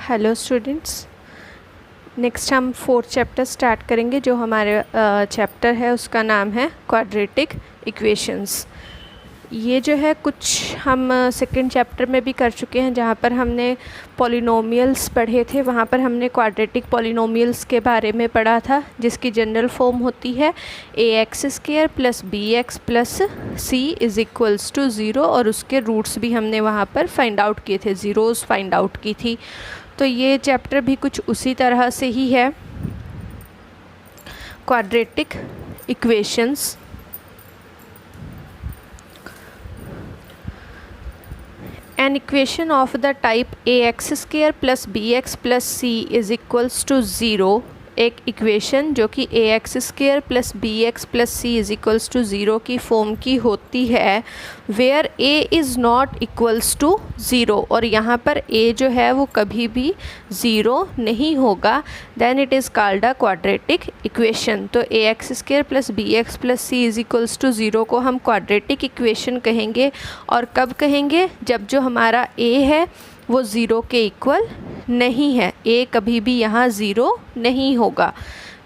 Hello students, next हम fourth chapter start करेंगे। जो हमारे चैप्टर है उसका नाम है क्वाड्रेटिक इक्वेशंस। ये जो है कुछ हम सेकंड चैप्टर में भी कर चुके हैं, जहाँ पर हमने पॉलिनोमियल्स पढ़े थे। वहाँ पर हमने क्वाड्रेटिक पॉलिनोमियल्स के बारे में पढ़ा था, जिसकी जनरल फॉर्म होती है ax² + bx + c = 0, और उसके रूट्स भी हमने वहाँ पर फाइंड आउट किए थे, ज़ीरोज़ फाइंड आउट की थी। तो ये चैप्टर भी कुछ उसी तरह से ही है, quadratic equations. An equation of the type ax² + bx + c = 0, एक इक्वेशन जो कि ax² + bx + c = 0 की फॉर्म की होती है, where a is not equals to 0, और यहाँ पर a जो है वो कभी भी 0 नहीं होगा, then it is called a quadratic equation. तो ax² + bx + c = 0 को हम क्वाड्रेटिक इक्वेशन कहेंगे। और कब कहेंगे? जब जो हमारा a है वो 0 के इक्वल नहीं है, a कभी भी यहाँ 0 नहीं होगा।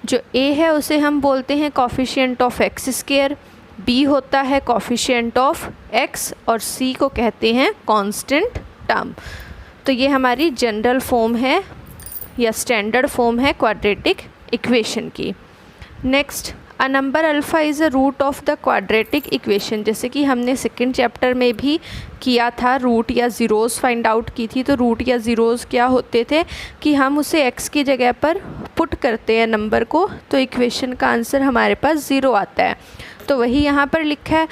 जो a है उसे हम बोलते हैं कोफिशिएंट ऑफ x², b होता है कोफिशिएंट ऑफ x, और c को कहते हैं कांस्टेंट टर्म। तो ये हमारी जनरल फॉर्म है या स्टैंडर्ड फॉर्म है क्वाड्रेटिक इक्वेशन की। Next, a number alpha is a root of the quadratic equation. जैसे कि हमने सेकंड चैप्टर में भी किया था, रूट या ज़ीरोज़ फाइंड आउट की थी। तो रूट या ज़ीरोज़ क्या होते थे कि हम उसे x की जगह पर पुट करते हैं नंबर को, तो इक्वेशन का आंसर हमारे पास 0 आता है। तो वही यहाँ पर लिखा है,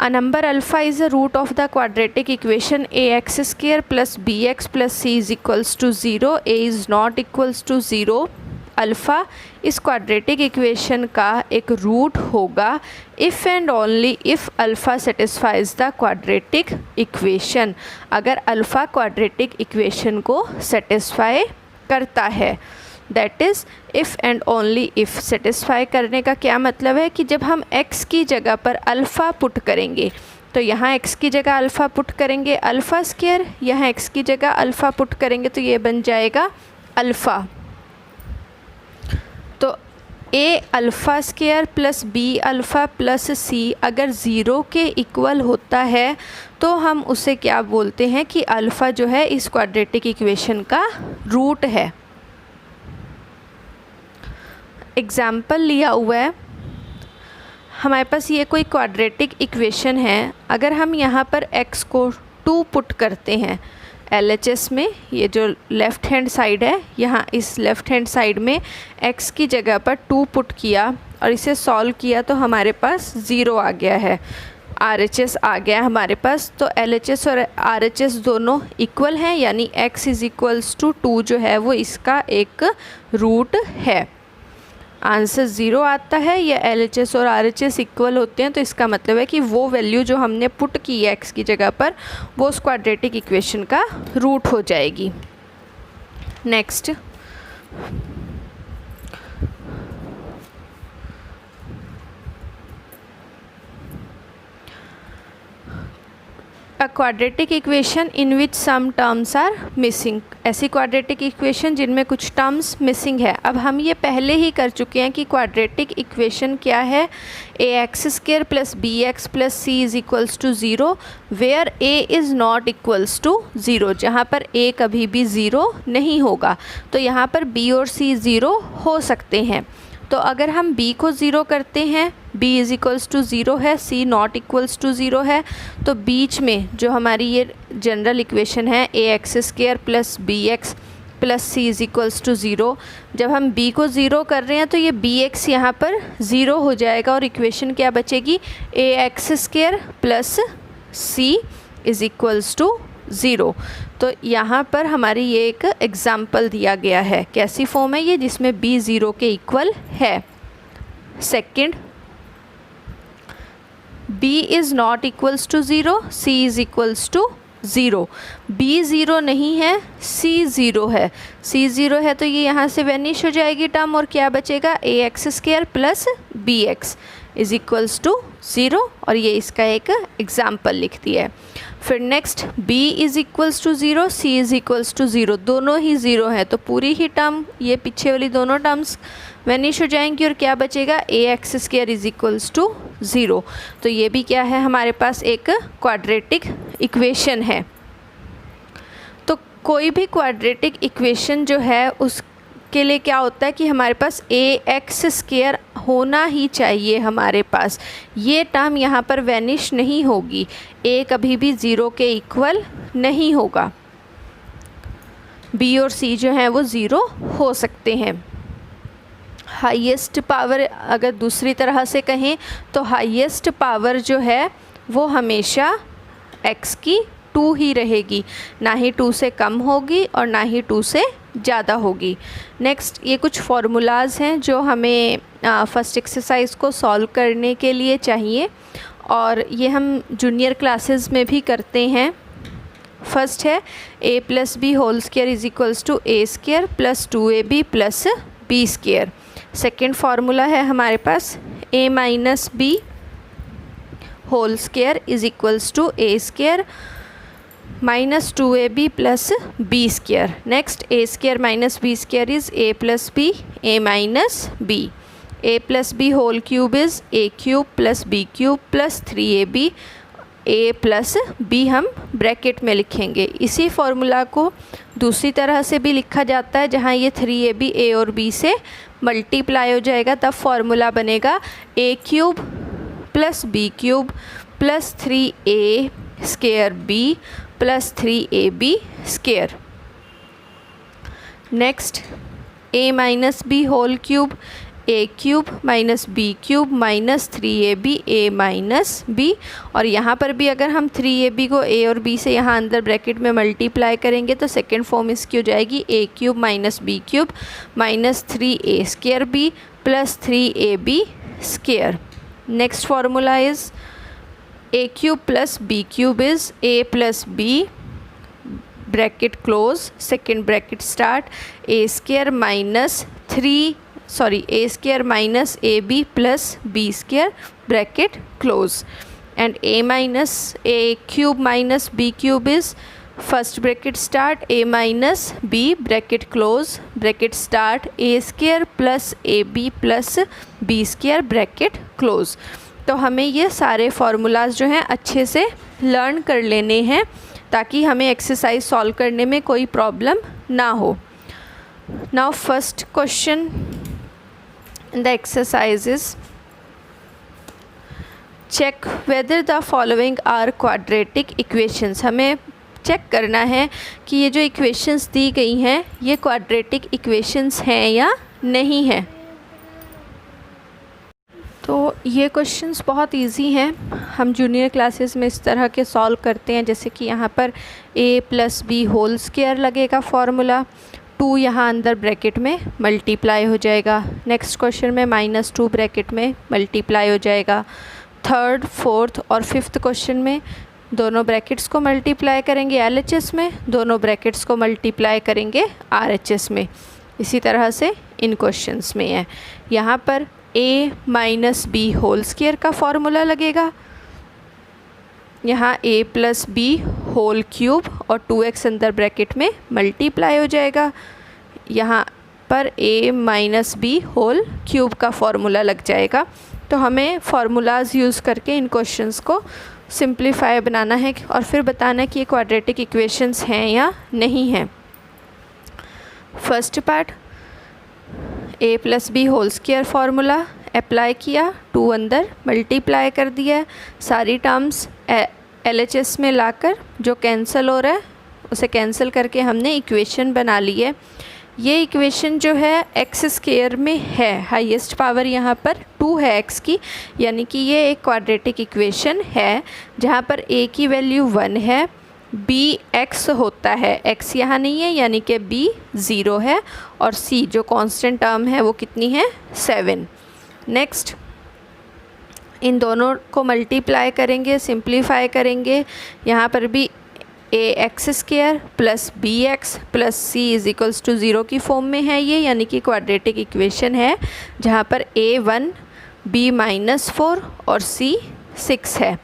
a number alpha is a root of the quadratic equation ax² + bx + c = 0, a is not equals to 0। Alpha इस क्वाड्रेटिक इक्वेशन का एक रूट होगा if and only if alpha satisfies the quadratic equation. अगर alpha quadratic equation को satisfy करता है, that is if and only if. Satisfy करने का क्या मतलब है कि जब हम x की जगह पर अल्फ़ा पुट करेंगे, तो यहाँ x की जगह अल्फ़ा पुट करेंगे α², यहाँ x की जगह अल्फ़ा पुट करेंगे तो ये बन जाएगा अल्फ़ा। तो a² + b + c अगर 0 के इक्वल होता है तो हम उसे क्या बोलते हैं कि अल्फ़ा जो है इस क्वाड्रेटिक इक्वेशन का रूट है। एग्ज़ाम्पल लिया हुआ है, हमारे पास ये कोई क्वाड्रेटिक इक्वेशन है। अगर हम यहाँ पर x को 2 पुट करते हैं LHS में, ये जो लेफ़्ट हैंड साइड है, यहाँ इस लेफ़्ट हैंड साइड में x की जगह पर 2 पुट किया और इसे सॉल्व किया तो हमारे पास 0 आ गया है, RHS आ गया हमारे पास। तो LHS और RHS दोनों इक्वल हैं, यानी x = 2 जो है वो इसका एक रूट है। आंसर 0 आता है, या LHS और RHS इक्वल होते हैं, तो इसका मतलब है कि वो वैल्यू जो हमने पुट की है x की जगह पर वो उस क्वाड्रेटिक इक्वेशन का रूट हो जाएगी। Next, a quadratic equation in which some terms are missing. ऐसी क्वाड्रेटिक इक्वेशन जिनमें कुछ टर्म्स मिसिंग है। अब हम ये पहले ही कर चुके हैं कि क्वाड्रेटिक इक्वेशन क्या है, ax² + bx + c = 0, where a is not equals to 0, जहाँ पर a कभी भी 0 नहीं होगा। तो यहाँ पर b और c 0 हो सकते हैं। तो अगर हम b को 0 करते हैं, b = 0 है, c नॉट इक्वल्स टू 0 है, तो बीच में जो हमारी ये जनरल इक्वेशन है ax² + bx + c = 0, जब हम b को 0 कर रहे हैं तो ये bx यहाँ पर 0 हो जाएगा और इक्वेशन क्या बचेगी, ax² + c = 0। तो यहाँ पर हमारी ये एक एग्ज़ाम्पल दिया गया है। कैसी फॉर्म है ये, जिसमें b 0 के इक्वल है। Second, b is not equals to 0, c = 0। b 0 नहीं है, c 0 है। c 0 है तो ये यहाँ से वैनिश हो जाएगी टर्म, और क्या बचेगा, ax² + bx = 0, और ये इसका एक एग्ज़ाम्पल लिखती है। फिर next b is equals to 0, c is equals to 0, दोनों ही 0 है तो पूरी ही टर्म, ये पीछे वाली दोनों टर्म्स वैनिश हो जाएंगी और क्या बचेगा, ax² इज़ इक्वल्स टू 0। तो ये भी क्या है, हमारे पास एक क्वाड्रेटिक इक्वेशन है। तो कोई भी क्वाड्रेटिक इक्वेशन जो है उसके लिए क्या होता है कि हमारे पास ax² होना ही चाहिए हमारे पास, ये टर्म यहाँ पर वैनिश नहीं होगी, a कभी भी 0 के इक्वल नहीं होगा, b और c जो हैं वो 0 हो सकते हैं। हाईएस्ट पावर अगर दूसरी तरह से कहें तो हाईएस्ट पावर जो है वो हमेशा x की 2 ही रहेगी, ना ही 2 से कम होगी और ना ही 2 से ज़्यादा होगी। नेक्स्ट ये कुछ फार्मूलाज हैं जो हमें फर्स्ट एक्सरसाइज को सॉल्व करने के लिए चाहिए और ये हम जूनियर क्लासेस में भी करते हैं। फर्स्ट है a+b² is equals to a² plus 2ab plus b²। Second formula है हमारे पास a-b² is equals to a² minus 2ab plus b²। Next a² minus b² is a+b a minus b, a+b³ is a³ plus b³ plus 3ab, a plus b हम bracket में लिखेंगे। इसी formula को दूसरी तरह से भी लिखा जाता है, जहाँ ये 3ab a और b से मल्टीप्लाई हो जाएगा, तब फार्मूला बनेगा a³ plus b³ plus 3a² plus 3ab²। Next a-b³ a³ minus b³ minus 3ab a minus b, और यहाँ पर भी अगर हम 3ab को a और b से यहाँ अंदर ब्रैकेट में मल्टीप्लाई करेंगे तो सेकेंड फॉर्म इसकी हो जाएगी a³ minus b³ minus 3a² plus 3ab²। Next formula is a³ plus b³ is a plus b bracket close, second bracket start, a² minus a² minus ab plus b² bracket close, and a³ minus b³ is first bracket start a minus b bracket close bracket start a² plus ab plus b² bracket close. तो हमें ये सारे formulas जो हैं अच्छे से learn कर लेने हैं ताकि हमें एक्सरसाइज सॉल्व करने में कोई प्रॉब्लम ना हो। Now first question in the exercises, check whether the following are quadratic equations। हमें चेक करना है कि ये जो इक्वेशंस दी गई हैं ये क्वाड्रेटिक इक्वेशंस हैं या नहीं हैं। तो ये क्वेश्चंस बहुत इजी हैं, हम जूनियर क्लासेस में इस तरह के सॉल्व करते हैं, जैसे कि यहाँ पर a+b² लगेगा फार्मूला, 2 यहाँ अंदर ब्रैकेट में मल्टीप्लाई हो जाएगा। नेक्स्ट क्वेश्चन में -2 ब्रैकेट में मल्टीप्लाई हो जाएगा। थर्ड, फोर्थ और फिफ्थ क्वेश्चन में दोनों ब्रैकेट्स को मल्टीप्लाई करेंगे LHS में, दोनों ब्रैकेट्स को मल्टीप्लाई करेंगे RHS में। इसी तरह से इन क्वेश्चंस में है, यहाँ पर a-b² का फार्मूला लगेगा, यहाँ a+b³ और 2x अंदर ब्रैकेट में मल्टीप्लाई हो जाएगा, यहाँ पर a-b³ का फार्मूला लग जाएगा। तो हमें फार्मूलाज यूज़ करके इन क्वेश्चंस को सिंप्लीफाई बनाना है और फिर बताना है कि ये क्वाड्रेटिक इक्वेशंस हैं या नहीं हैं। First part, a+b² formula apply किया, 2 अंदर मल्टीप्लाई कर दिया, सारी टर्म्स LHS में लाकर जो कैंसिल हो रहा है उसे कैंसिल करके हमने इक्वेशन बना ली है। ये इक्वेशन जो है x² में है, हाईएस्ट पावर यहाँ पर 2 है x की, यानी कि ये एक क्वाड्रेटिक इक्वेशन है जहाँ पर a की वैल्यू 1 है, b x होता है, x यहाँ नहीं है यानी कि b 0 है, और c जो कांस्टेंट टर्म है वो कितनी है 7। नेक्स्ट इन दोनों को मल्टीप्लाई करेंगे, सिंप्लीफाई करेंगे, यहाँ पर भी ax² plus bx plus c is equals to 0 की फॉर्म में है ये, यानी कि क्वाड्रेटिक इक्वेशन है जहाँ पर a 1 b -4 और c 6 है।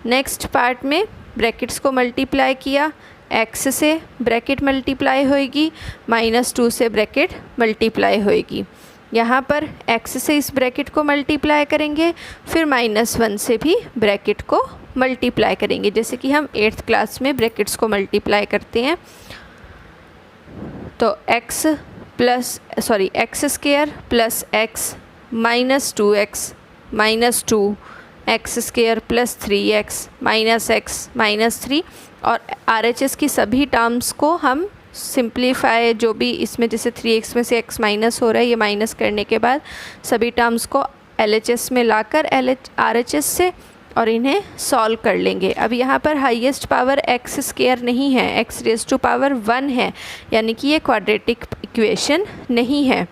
नेक्स्ट पार्ट में ब्रैकेट्स को मल्टीप्लाई किया, x से ब्रैकेट मल्टीप्लाई होएगी, -2 से ब्रैकेट मल्टीप्लाई होएगी। यहाँ पर x से इस ब्रैकेट को मल्टीप्लाई करेंगे, फिर -1 से भी ब्रैकेट को मल्टीप्लाई करेंगे, जैसे कि हम 8th क्लास में ब्रैकेट्स को मल्टीप्लाई करते हैं। तो x square plus x -2x -2 x square plus 3x -x -3, और RHS की सभी टर्म्स को हम सिंप्लीफाई, जो भी इसमें जैसे 3x में से x माइनस हो रहा है, ये माइनस करने के बाद सभी टर्म्स को LHS में लाकर RHS से और इन्हें सॉल्व कर लेंगे। अब यहाँ पर हाईएस्ट पावर x स्क्वायर नहीं है, x रेज़ टू पावर 1 है, यानी कि ये क्वाड्रेटिक इक्वेशन नहीं है।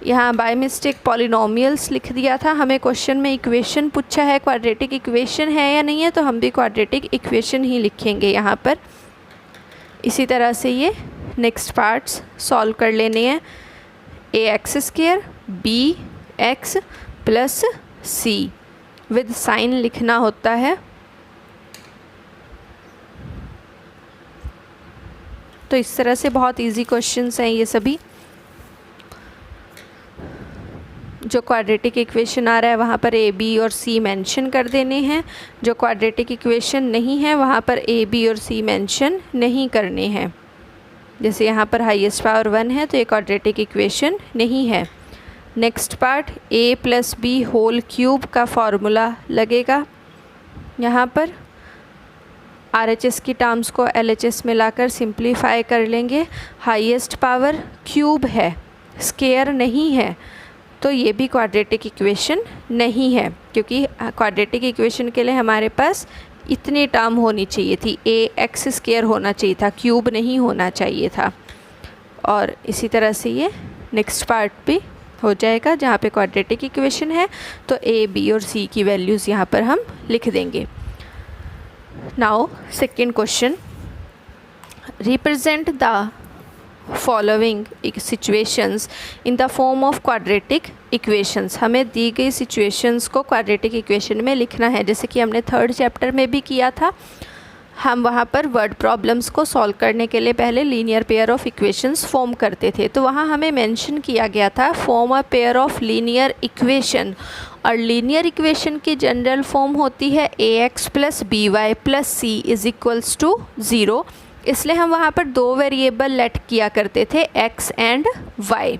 यहाँ बाय मिस्टेक पॉलिनोमियल्स लिख दिया था, हमें क्वेश्चन में इक्वेशन पूछा है, क्वाड्रेटिक इक्वेशन है या नहीं है, तो हम भी क्वाड्रेटिक इक्वेशन ही लिखेंगे यहाँ पर। इसी तरह से ये नेक्स्ट पार्ट्स सॉल्व कर लेने हैं। ax square bx plus c with sign लिखना होता है। तो इस तरह से बहुत इजी क्वेश्चंस हैं ये सभी। जो क्वाड्रेटिक इक्वेशन आ रहा है वहाँ पर a, b और c मेंशन कर देने हैं, जो क्वाड्रेटिक इक्वेशन नहीं है वहाँ पर a, b और c मेंशन नहीं करने हैं। जैसे यहाँ पर हाईएस्ट पावर 1 है तो ये क्वाड्रेटिक इक्वेशन नहीं है। Next part a plus b whole cube का फॉर्मूला लगेगा। यहाँ पर RHS की टर्म्स को LHS में लाकर सिंप्लीफाई कर लेंगे। हाईएस्ट पावर क्यूब है, स्क्वायर नहीं है, तो ये भी क्वाड्रेटिक इक्वेशन नहीं है, क्योंकि क्वाड्रेटिक इक्वेशन के लिए हमारे पास इतनी टर्म होनी चाहिए थी, ax स्क्वायर होना चाहिए था, क्यूब नहीं होना चाहिए था। और इसी तरह से ये नेक्स्ट पार्ट भी हो जाएगा, जहाँ पे क्वाड्रेटिक इक्वेशन है तो a, b और c की वैल्यूज़ यहाँ पर हम लिख देंगे। Now second question, represent the following situations in the form of quadratic equations. हमें दी गई सिचुएशंस को क्वाड्रेटिक इक्वेशन में लिखना है, जैसे कि हमने 3rd चैप्टर में भी किया था। हम वहाँ पर वर्ड प्रॉब्लम्स को सॉल्व करने के लिए पहले linear pair of equations form करते थे, तो वहाँ हमें मेंशन किया गया था form a pair of linear equation, और लीनियर इक्वेशन की जनरल फॉर्म होती है ax plus by plus c is equals to 0। इसलिए हम वहाँ पर 2 वेरिएबल लेट किया करते थे, x एंड y।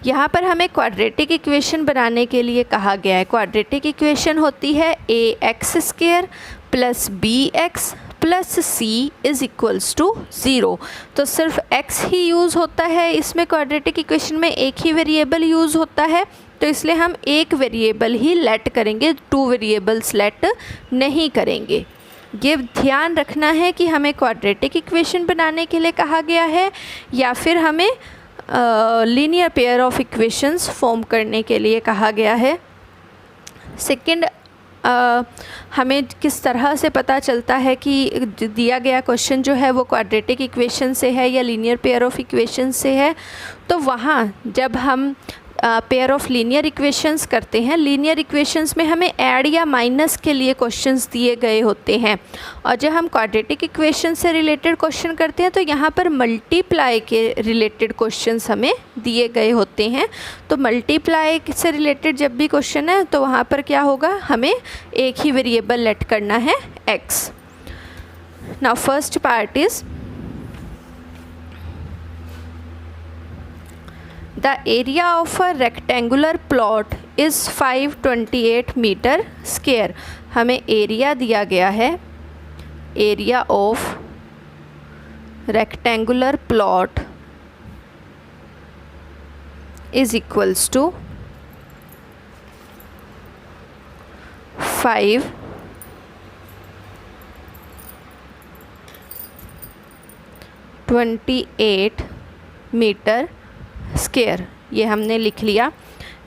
यहाँ पर हमें क्वाड्रेटिक इक्वेशन बनाने के लिए कहा गया है। क्वाड्रेटिक इक्वेशन होती है ax square plus bx plus c is equals to 0। तो सिर्फ x ही यूज़ होता है इसमें, क्वाड्रेटिक इक्वेशन में एक ही वेरिएबल यूज़ होता है, तो इसलिए हम एक वेरिएबल ही लेट करेंगे, 2 वेरिएबल्स लेट नहीं करेंगे। ये ध्यान रखना है कि हमें क्वाड्रेटिक इक्वेशन बनाने के लिए कहा गया है या फिर हमें linear pair of equations form करने के लिए कहा गया है। सेकंड, हमें किस तरह से पता चलता है कि दिया गया क्वेश्चन जो है वो क्वाड्रेटिक इक्वेशन से है या लीनियर पेयर ऑफ इक्वेशन से है। तो वहाँ जब हम पेयर ऑफ लीनियर इक्वेशंस करते हैं, लीनियर इक्वेशंस में हमें ऐड या माइनस के लिए क्वेश्चंस दिए गए होते हैं, और जब हम क्वाड्रेटिक इक्वेशन से रिलेटेड क्वेश्चन करते हैं तो यहाँ पर मल्टीप्लाई के रिलेटेड क्वेश्चंस हमें दिए गए होते हैं। तो मल्टीप्लाई से रिलेटेड जब भी क्वेश्चन है तो वहाँ पर क्या होगा, हमें एक ही वेरिएबल लेट करना है x। Now first part is the area of a rectangular plot is 528 metre square. हमें एरिया दिया गया है, area of rectangular plot is equals to 528 metre square, ये हमने लिख लिया।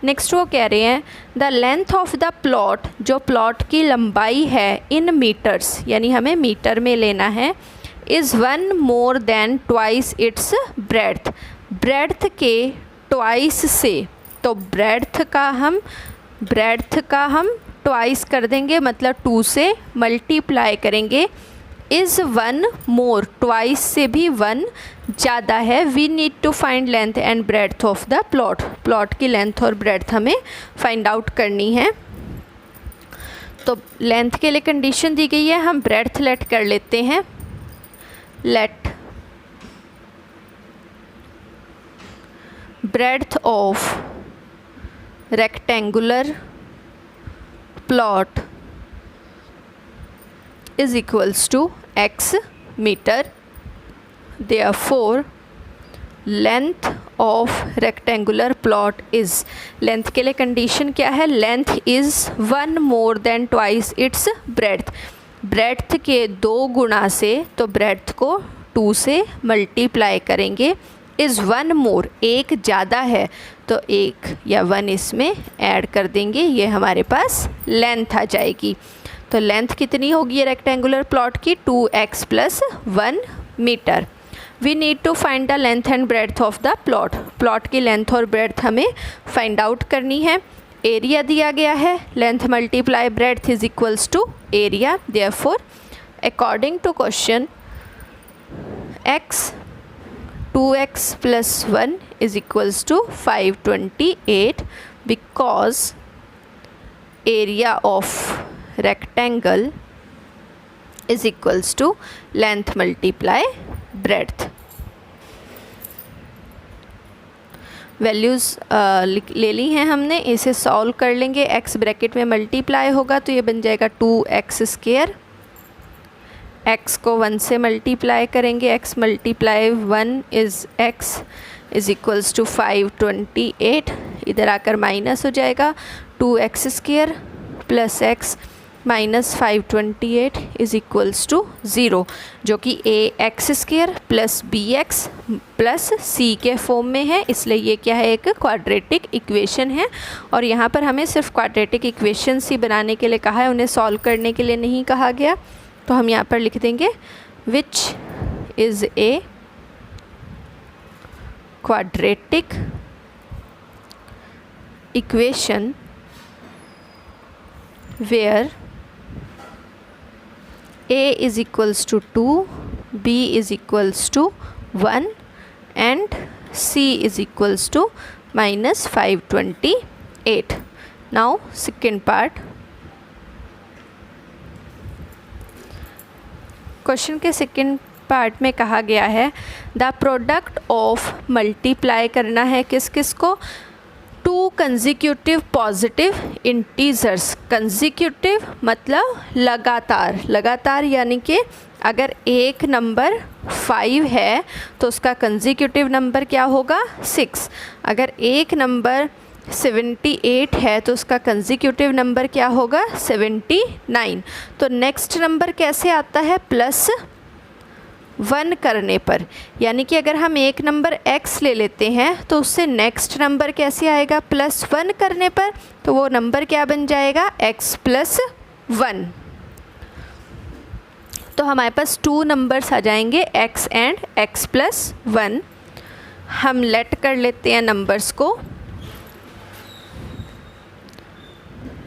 नेक्स्ट वो कह रहे हैं the length of the plot, जो प्लॉट की लंबाई है इन मीटर्स, यानी हमें मीटर में लेना है, is 1 more than twice its breadth, breadth के ट्वाइस से। तो ब्रेड्थ का हम ट्वाइस कर देंगे, मतलब 2 से मल्टीप्लाई करेंगे इज़ 1 मोर, ट्वाइस से भी 1 ज़्यादा है। We need to find length and breadth of the plot, plot की लेंथ और ब्रेड्थ हमें फाइंड आउट करनी है। तो लेंथ के लिए कंडीशन दी गई है, हम ब्रेड्थ लेट कर लेते हैं। Let breadth of rectangular plot is equals to x meter. Therefore length of rectangular plot is, length के लिए कंडीशन क्या है, length is 1 more than twice its breadth, breadth के 2 गुना से, तो breadth को 2 से मल्टीप्लाई करेंगे। इज़ 1 मोर, एक ज़्यादा है तो 1 या 1 इसमें ऐड कर देंगे, ये हमारे पास लेंथ आ जाएगी। तो लेंथ कितनी होगी ये रेक्टेंगुलर प्लॉट की, 2x + 1 metre. We need to find the length and breadth of the plot, plot की लेंथ और ब्रेड्थ हमें फाइंड आउट करनी है। एरिया दिया गया है, length multiply breadth is equals to area. Therefore according to question x 2x + 1 is equals to 528 because area of rectangle is equals to length multiply breadth। Values ले ली हैं हमने, इसे सॉल्व कर लेंगे। x ब्रैकेट में मल्टीप्लाई होगा तो ये बन जाएगा 2x²। x को 1 से मल्टीप्लाई करेंगे, x multiply 1 is x is equals to 528। इधर आकर माइनस हो जाएगा, 2x² + x - 528 is equals to 0, जो कि ax² + bx + c के फॉर्म में है, इसलिए ये क्या है, एक क्वाड्रेटिक इक्वेशन है। और यहाँ पर हमें सिर्फ क्वाड्रेटिक इक्वेशंस ही बनाने के लिए कहा है, उन्हें सॉल्व करने के लिए नहीं कहा गया। तो हम यहाँ पर लिख देंगे which is a quadratic equation where a is equals to 2, b is equals to 1 and c is equals to -528। now second part, question के सेकेंड पार्ट में कहा गया है द प्रोडक्ट ऑफ, मल्टीप्लाई करना है किस किस को, 2 कंजिक्यूटिव पॉजिटिव इंटीजर्स। कंजिक्यूटिव मतलब लगातार, लगातार यानी कि अगर एक नंबर 5 है तो उसका कंजिक्यूटिव नंबर क्या होगा, 6। अगर एक नंबर 78 है तो उसका कंजिक्यूटिव नंबर क्या होगा, 79। तो नेक्स्ट नंबर कैसे आता है, +1 करने पर, यानी कि अगर हम एक नंबर x ले लेते हैं तो उससे नेक्स्ट नंबर कैसे आएगा, +1 करने पर, तो वो नंबर क्या बन जाएगा, x + 1। तो हमारे पास 2 नंबर्स आ जाएंगे, x एंड x + 1। हम लेट कर लेते हैं नंबर्स को।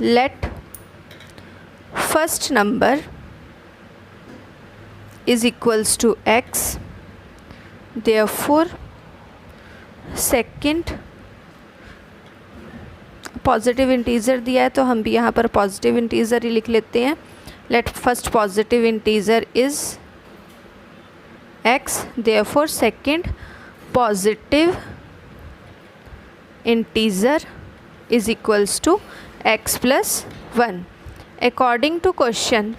Let first number is equals to x, therefore second, positive integer दिया है तो हम भी यहाँ पर पॉजिटिव इंटीज़र ही लिख लेते हैं। Let first positive integer is x, therefore second positive integer is equals to x + 1। according to question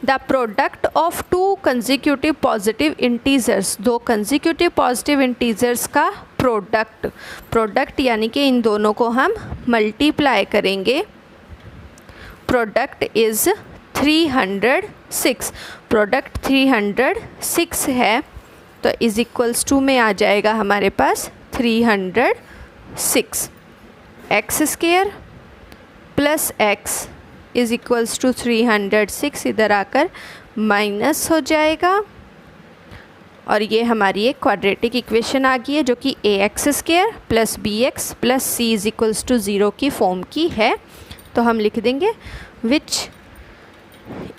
the product of 2 consecutive positive integers, 2 consecutive positive integers का प्रोडक्ट, प्रोडक्ट यानी कि इन दोनों को हम मल्टीप्लाई करेंगे। प्रोडक्ट इज़ 306, प्रोडक्ट 306 है तो is equals to में आ जाएगा हमारे पास 306। x² + x is equals to 306, इधर आकर माइनस हो जाएगा और ये हमारी एक क्वाड्रेटिक इक्वेशन आ गई है जो कि ax² + bx + c is equals to 0 की फॉर्म की है। तो हम लिख देंगे which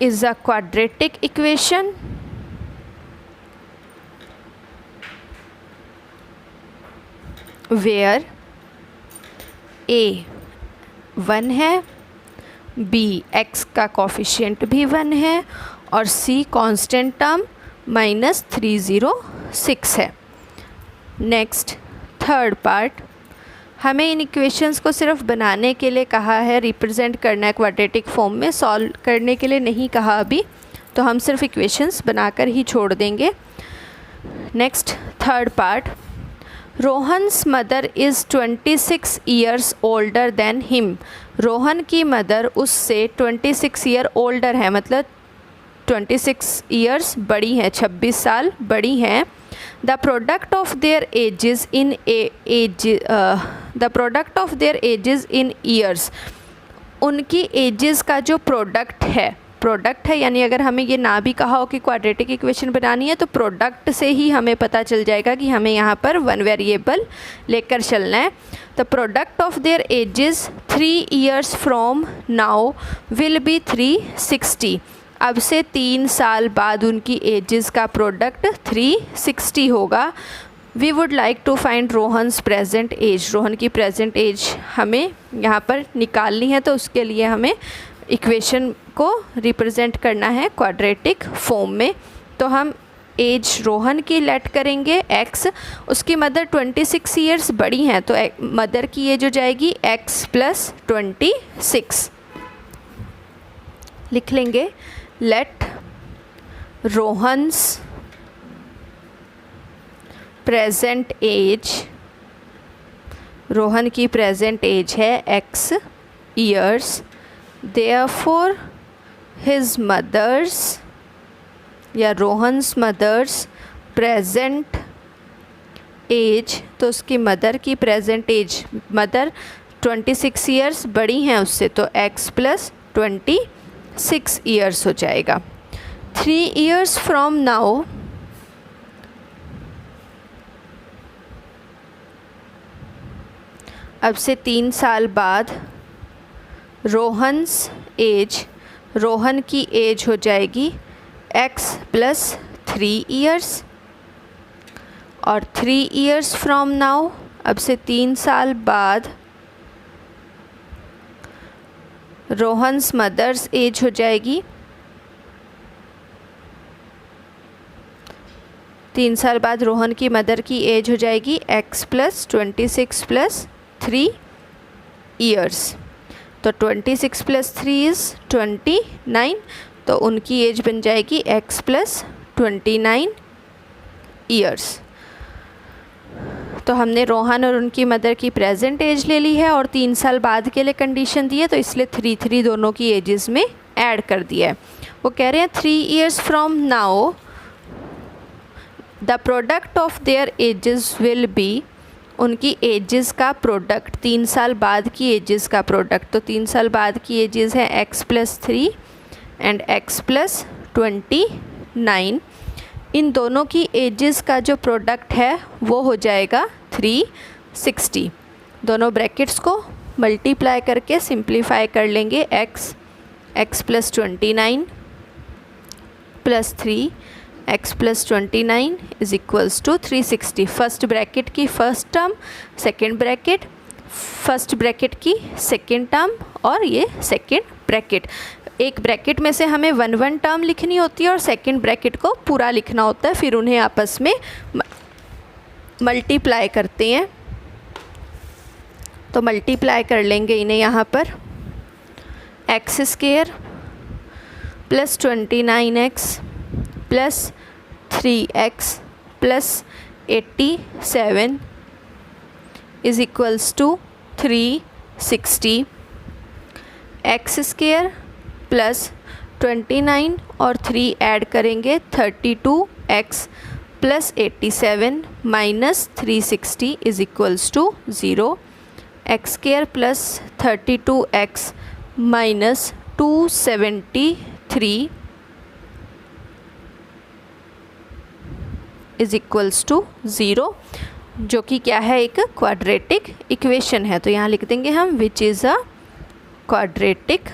is a quadratic equation where A 1 है, बी एक्स का कोफिशिएंट भी 1 है और सी कांस्टेंट टर्म -306 है। नेक्स्ट थर्ड पार्ट, हमें इन इक्वेशंस को सिर्फ बनाने के लिए कहा है, रिप्रेजेंट करना है क्वाड्रेटिक फॉर्म में, सॉल्व करने के लिए नहीं कहा अभी, तो हम सिर्फ इक्वेशंस बनाकर ही छोड़ देंगे। Next third part, Rohan's mother is 26 years older than him. Rohan की मदर उससे 26 ईयर ओल्डर है, मतलब 26 ईयर्स बड़ी हैं, 26 साल बड़ी हैं। The product of their edges in years, उनकी एजेस का जो प्रोडक्ट है यानी अगर हमें ये ना भी कहा हो कि क्वाड्रेटिक इक्वेशन बनानी है तो प्रोडक्ट से ही हमें पता चल जाएगा कि हमें यहाँ पर वन वेरिएबल लेकर चलना है। तो product of their edges 3 years from now will be 360। अब से 3 साल बाद उनकी एजेस का प्रोडक्ट 360 होगा। We would like to find Rohan's present age. Rohan की प्रेजेंट एज हमें यहाँ पर निकालनी है, तो उसके लिए हमें इक्वेशन को रिप्रेजेंट करना है क्वाड्रेटिक फॉर्म में। तो हम एज रोहन की लेट करेंगे x, उसकी मदर 26 ईयर्स बड़ी हैं तो मदर की एज हो जाएगी x + 26। लिख लेंगे let Rohan's present age, Rohan की प्रेजेंट एज है x years, therefore his mother's या रोहन्स मदर्स प्रेजेंट एज, तो उसकी मदर की प्रेजेंट एज, मदर 26 ईयर्स बड़ी हैं उससे, तो x + 26 ईयर्स हो जाएगा। 3 ईयर्स फ्रॉम नाउ, अब से 3 साल बाद रोहन्स एज, रोहन की एज हो जाएगी x + 3 ईयर्स, और 3 ईयर्स फ्रॉम नाउ, अब से 3 साल बाद रोहन्स मदर्स एज हो जाएगी, 3 साल बाद रोहन की मदर की एज हो जाएगी x + 26 + 3 ईयर्स, तो 26 + 3 = 29, तो उनकी एज बन जाएगी x + 29 ईयर्स। तो हमने रोहन और उनकी मदर की प्रेजेंट एज ले ली है और 3 साल बाद के लिए कंडीशन दी है, तो इसलिए 3 दोनों की एजेस में ऐड कर दिया है। वो कह रहे हैं 3 years from now the product of their edges will be, उनकी एजेस का प्रोडक्ट, 3 साल बाद की एजेस का प्रोडक्ट, तो 3 साल बाद की एजेस है x + 3 एंड x + 29। इन दोनों की एजेस का जो प्रोडक्ट है वो हो जाएगा 360। दोनों ब्रैकेट्स को मल्टीप्लाई करके सिंप्लीफाई कर लेंगे। x + 29 + 3 x + 29 = 360। फर्स्ट ब्रैकेट की first term, second bracket, first bracket की सेकेंड टर्म और ये सेकेंड ब्रैकेट। एक ब्रैकेट में से हमें 1 टर्म लिखनी होती है और सेकेंड ब्रैकेट को पूरा लिखना होता है, फिर उन्हें आपस में मल्टीप्लाई करते हैं। तो मल्टीप्लाई कर लेंगे इन्हें यहाँ पर, x² + 29x + 3x + 87 = 360। x² + 29 और 3 ऐड करेंगे 32x + 87 - 360 = 0। x² + 32x - 273 = 0, जो कि क्या है, एक क्वाड्रेटिक इक्वेशन है। तो यहाँ लिख देंगे हम which is a quadratic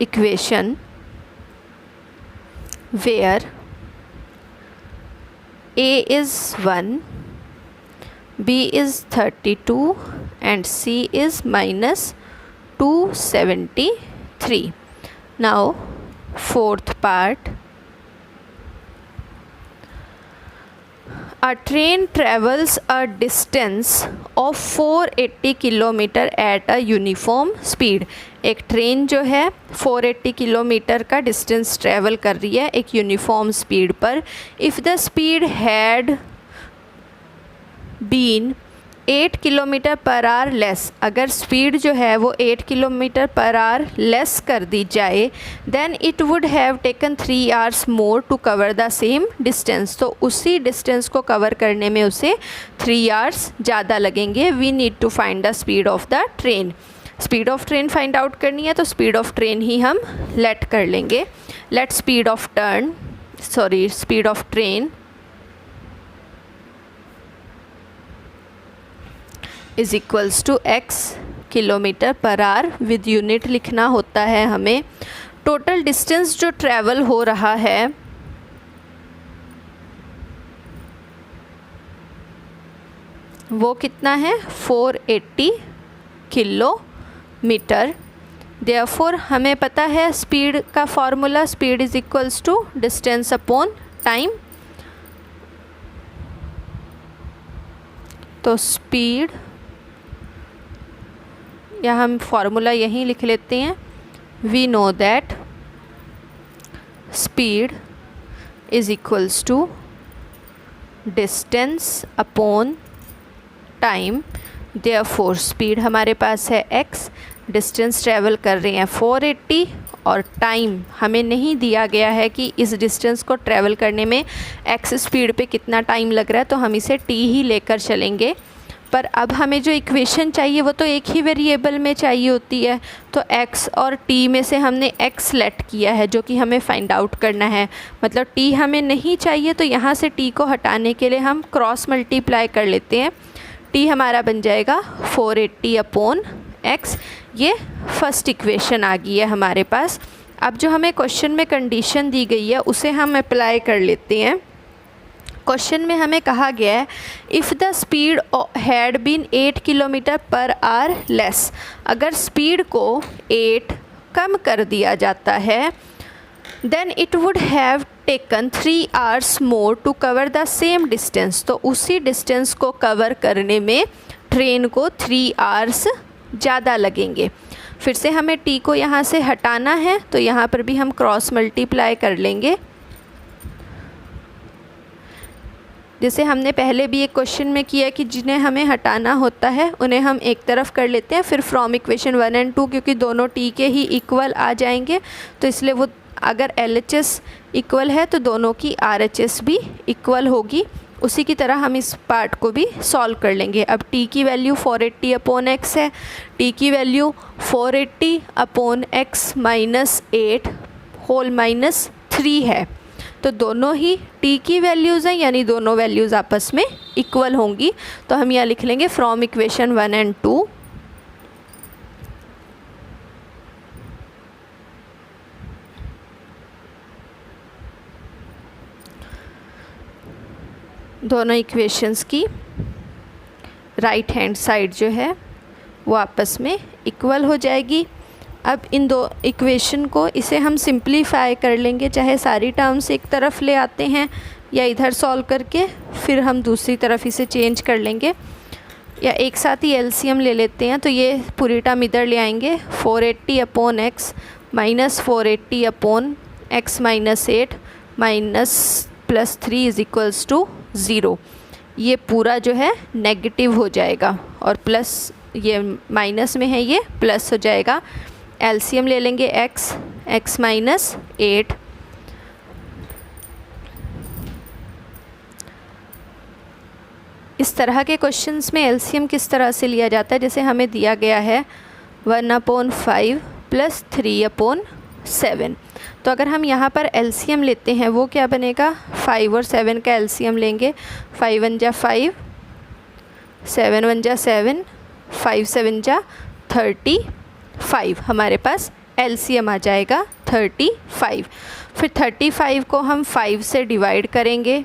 equation where a is 1, B is 32 and C is minus 273. Now fourth part. A train travels a distance of 480 kilometre at a uniform speed. एक ट्रेन जो है 480 kilometre का डिस्टेंस ट्रैवल कर रही है एक uniform speed पर. If the speed had been 8 kilometre per hour less, अगर स्पीड जो है वो 8 किलोमीटर पर आवर लेस कर दी जाए, then it would have taken 3 hours more to cover the same distance. तो उसी डिस्टेंस को कवर करने में उसे 3 आवर्स ज़्यादा लगेंगे. We need to find the speed of the train. Speed of train find out करनी है तो स्पीड ऑफ ट्रेन ही हम लेट कर लेंगे. Let speed of train is equals to x kilometre per hour. With unit लिखना होता है हमें. टोटल डिस्टेंस जो ट्रैवल हो रहा है वो कितना है 480 किलोमीटर. देयरफॉर हमें पता है स्पीड का formula, speed is equals to distance upon time. तो स्पीड, या हम फार्मूला यहीं लिख लेते हैं. We know that speed is equals to distance upon time. Therefore speed हमारे पास है x, डिस्टेंस ट्रैवल कर रहे हैं 480 और टाइम हमें नहीं दिया गया है कि इस डिस्टेंस को ट्रैवल करने में x स्पीड पे कितना टाइम लग रहा है, तो हम इसे t ही लेकर चलेंगे. पर अब हमें जो इक्वेशन चाहिए वो तो एक ही वेरिएबल में चाहिए होती है. तो x और t में से हमने x लेट किया है जो कि हमें फाइंड आउट करना है. मतलब t हमें नहीं चाहिए तो यहाँ से t को हटाने के लिए हम क्रॉस मल्टीप्लाई कर लेते हैं. t हमारा बन जाएगा 480 अपॉन x. ये फर्स्ट इक्वेशन आ गई है हमारे पास. अब जो हमें क्वेश्चन में कंडीशन दी गई है उसे हम अप्लाई कर लेते हैं. क्वेश्चन में हमें कहा गया है if the speed had been 8 kilometre per hour less, अगर स्पीड को 8 कम कर दिया जाता है, then it would have taken 3 hours more to cover the same distance. तो उसी डिस्टेंस को कवर करने में ट्रेन को 3 आवर्स ज़्यादा लगेंगे. फिर से हमें t को यहाँ से हटाना है तो यहाँ पर भी हम क्रॉस मल्टीप्लाई कर लेंगे. जैसे हमने पहले भी एक क्वेश्चन में किया कि जिन्हें हमें हटाना होता है उन्हें हम एक तरफ कर लेते हैं. फिर फ्रॉम इक्वेशन 1 और 2 क्योंकि दोनों t के ही इक्वल आ जाएंगे तो इसलिए वो अगर LHS इक्वल है तो दोनों की RHS भी इक्वल होगी. उसी की तरह हम इस पार्ट को भी सॉल्व कर लेंगे. अब t की वैल्यू 480 अपॉन x है. t की value 480 upon x minus 8 whole minus 3 है. तो दोनों ही t की वैल्यूज़ हैं यानी दोनों वैल्यूज़ आपस में इक्वल होंगी. तो हम यहाँ लिख लेंगे फ्रॉम इक्वेशन 1 और 2 दोनों इक्वेशंस की राइट हैंड साइड जो है वो आपस में इक्वल हो जाएगी. अब इन दो इक्वेशन को इसे हम सिंप्लीफाई कर लेंगे, चाहे सारी टर्म्स एक तरफ ले आते हैं या इधर सॉल्व करके फिर हम दूसरी तरफ इसे चेंज कर लेंगे, या एक साथ ही LCM ले लेते हैं. तो ये पूरी टर्म इधर ले आएंगे. 480 upon x minus 480 upon x minus 8 minus plus 3 is equals to 0. ये पूरा जो है नेगेटिव हो जाएगा और प्लस ये माइनस में है ये प्लस हो जाएगा. LCM ले लेंगे x माइनस 8 इस तरह के क्वेश्चंस में LCM किस तरह से लिया जाता है, जैसे हमें दिया गया है 1/5 प्लस 3/7. तो अगर हम यहाँ पर LCM लेते हैं वो क्या बनेगा, 5 और 7 का LCM लेंगे. 5 1 जा 5, 7 1 जा 7, 5 7 जा 35. हमारे पास LCM आ जाएगा 35. फिर 35 को हम 5 से डिवाइड करेंगे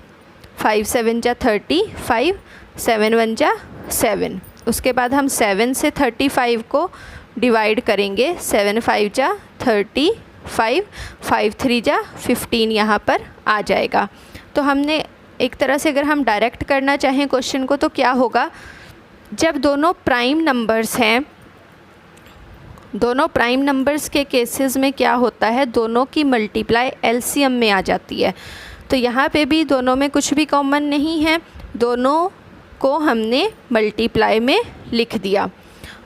5 7 जा 35, 7 1 जा 7। उसके बाद हम 7 से 35 को डिवाइड करेंगे, 7 5 जा 35, 5 3 जा 15 यहाँ पर आ जाएगा। तो हमने एक तरह से अगर हम डायरेक्ट करना चाहें क्वेश्चन को तो क्या होगा, जब दोनों प्राइम नंबर्स हैं, दोनों प्राइम नंबर्स के केसेस में क्या होता है, दोनों की मल्टीप्लाई एलसीएम में आ जाती है। तो यहाँ पे भी दोनों में कुछ भी कॉमन नहीं है, दोनों को हमने मल्टीप्लाई में लिख दिया।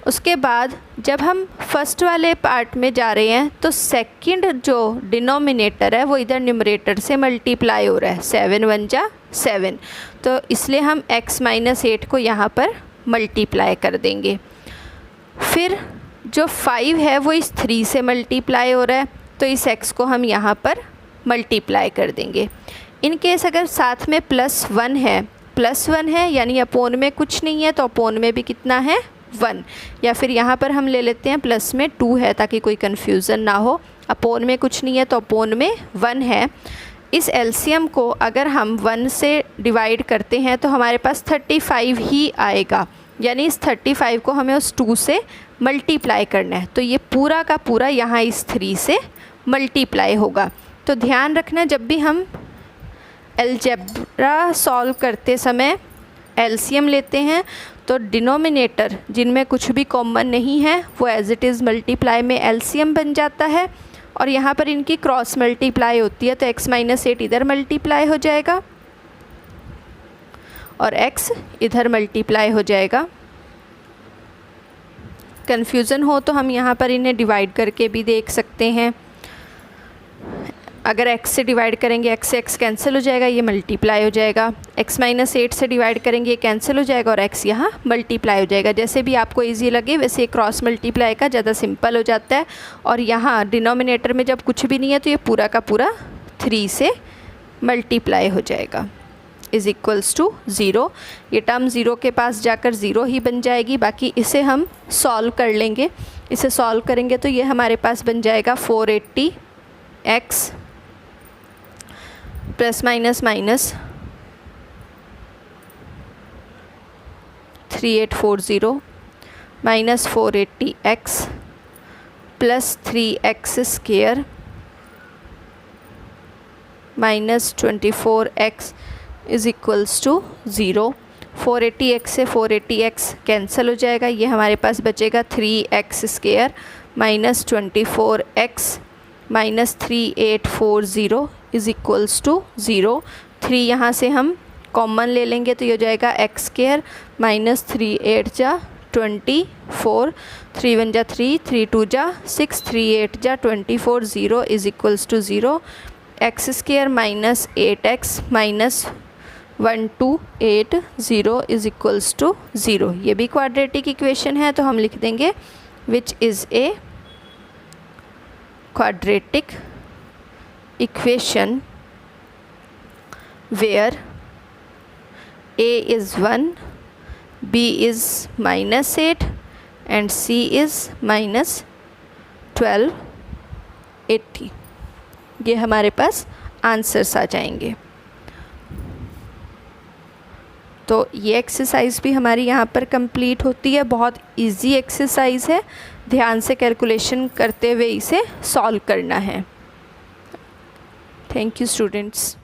उसके बाद जब हम फर्स्ट वाले पार्ट में जा रहे हैं तो सेकंड जो डिनोमिनेटर है वो इधर न्यूमरेटर से मल्टीप्लाई हो रहा है, 7 1 जा 7। तो इसलिए हम x - 8 को यहाँ पर मल्टीप्लाई कर देंगे। फिर जो 5 है वो इस 3 से मल्टीप्लाई हो रहा है, तो इस x को हम यहाँ पर मल्टीप्लाई कर देंगे। इन केस अगर साथ में +1 है यानी अपोन में कुछ नहीं है तो अपोन में भी कितना है 1, या फिर यहाँ पर हम ले लेते हैं प्लस में 2 है ताकि कोई कन्फ्यूज़न ना हो। अपोन में कुछ नहीं है तो अपोन में 1 है। इस एलसीएम को अगर हम 1 से डिवाइड करते हैं तो हमारे पास 35 ही आएगा, यानी इस 35 को हमें उस 2 से मल्टीप्लाई करना है। तो ये पूरा का पूरा यहाँ इस 3 से मल्टीप्लाई होगा। तो ध्यान रखना, जब भी हम अलजेब्रा सॉल्व करते समय एलसीएम लेते हैं तो डिनोमिनेटर जिनमें कुछ भी कॉमन नहीं है वो एज इट इज़ मल्टीप्लाई में एलसीएम बन जाता है, और यहाँ पर इनकी क्रॉस मल्टीप्लाई होती है तो x - 8 इधर मल्टीप्लाई हो जाएगा और x इधर मल्टीप्लाई हो जाएगा। कन्फ्यूज़न हो तो हम यहाँ पर इन्हें डिवाइड करके भी देख सकते हैं। अगर x से डिवाइड करेंगे x से x कैंसिल हो जाएगा, ये मल्टीप्लाई हो जाएगा। x - 8 से डिवाइड करेंगे, ये कैंसिल हो जाएगा और x यहाँ मल्टीप्लाई हो जाएगा। जैसे भी आपको इजी लगे वैसे क्रॉस मल्टीप्लाई का ज़्यादा सिंपल हो जाता है। और यहाँ डिनोमिनेटर में जब कुछ भी नहीं है तो ये पूरा का पूरा 3 से मल्टीप्लाई हो जाएगा, इज़ इक्वल्स टू 0। ये टर्म 0 के पास जाकर 0 ही बन जाएगी। बाकी इसे हम सॉल्व कर लेंगे। इसे सॉल्व करेंगे तो ये हमारे पास बन जाएगा 480x plus minus 3840 minus 480x plus 3x² minus 24x is equals to 0। 480x से 480x कैंसिल हो जाएगा, ये हमारे पास बचेगा 3x² minus 24x minus 3840 is equals to 0। 3 यहाँ से हम कॉमन ले लेंगे तो ये हो जाएगा x² माइनस 3 8 जा 24, 3 1 जा 3, 3 2 जा 6, 3 8 जा 24, 0 is equals to 0। x² minus 8x minus 1280 is equals to 0। ये भी क्वाड्रेटिक इक्वेशन है तो हम लिख देंगे which is A quadratic equation where a is 1, b is -8 and c is -1280। ये हमारे पास आंसर्स आ जाएंगे। तो ये एक्सरसाइज भी हमारी यहाँ पर कंप्लीट होती है। बहुत इजी एक्सरसाइज है, ध्यान से कैलकुलेशन करते हुए इसे सॉल्व करना है। Thank you students.